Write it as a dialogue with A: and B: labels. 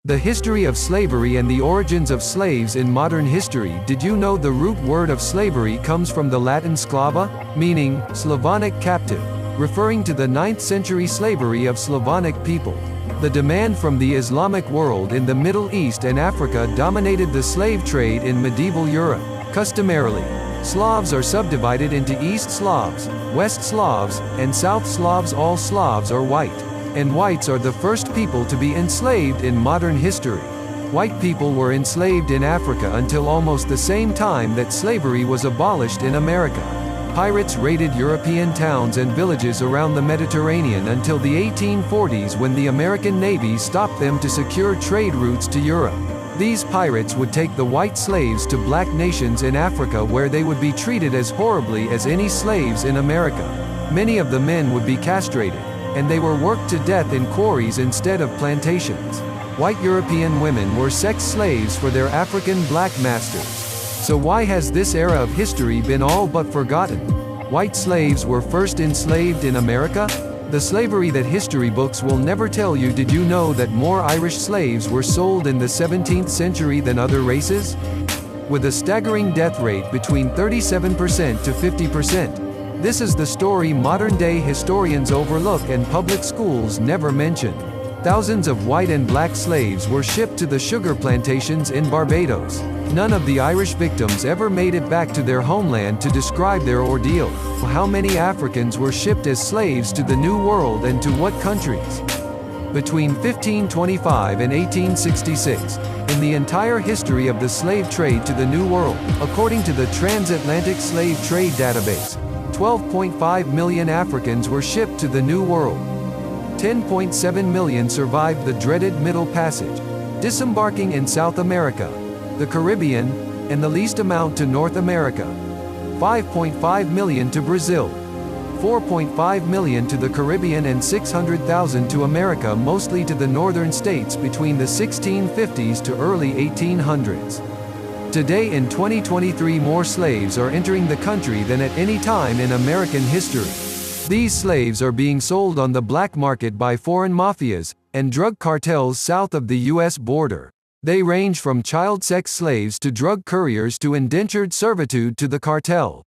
A: The history of slavery and the origins of slaves in modern history. Did you know the root word of slavery comes from the Latin sclava, meaning Slavonic captive, referring to the 9th century slavery of Slavonic people. The demand from the Islamic world in the Middle East and Africa dominated the slave trade in medieval Europe. Customarily, Slavs are subdivided into East Slavs, West Slavs, and South Slavs. All Slavs are white, and whites are the first people to be enslaved in modern history. White people were enslaved in Africa until almost the same time that slavery was abolished in America. Pirates raided European towns and villages around the Mediterranean until the 1840s, when the American Navy stopped them to secure trade routes to Europe. These pirates would take the white slaves to black nations in Africa, where they would be treated as horribly as any slaves in America. Many of the men would be castrated, and they were worked to death in quarries instead of plantations. White European women were sex slaves for their African black masters. So why has this era of history been all but forgotten? White slaves were first enslaved in America? The slavery that history books will never tell you. Did you know that more Irish slaves were sold in the 17th century than other races? With a staggering death rate between 37% to 50%. This is the story modern-day historians overlook and public schools never mention. Thousands of white and black slaves were shipped to the sugar plantations in Barbados. None of the Irish victims ever made it back to their homeland to describe their ordeal. How many Africans were shipped as slaves to the New World, and to what countries? Between 1525 and 1866, in the entire history of the slave trade to the New World, according to the Transatlantic Slave Trade Database, 12.5 million Africans were shipped to the New World. 10.7 million survived the dreaded Middle Passage, disembarking in South America, the Caribbean, and the least amount to North America. 5.5 million to Brazil, 4.5 million to the Caribbean, and 600,000 to America, mostly to the northern states between the 1650s to early 1800s. Today in 2023, more slaves are entering the country than at any time in American history. These slaves are being sold on the black market by foreign mafias and drug cartels south of the U.S. border. They range from child sex slaves to drug couriers to indentured servitude to the cartel.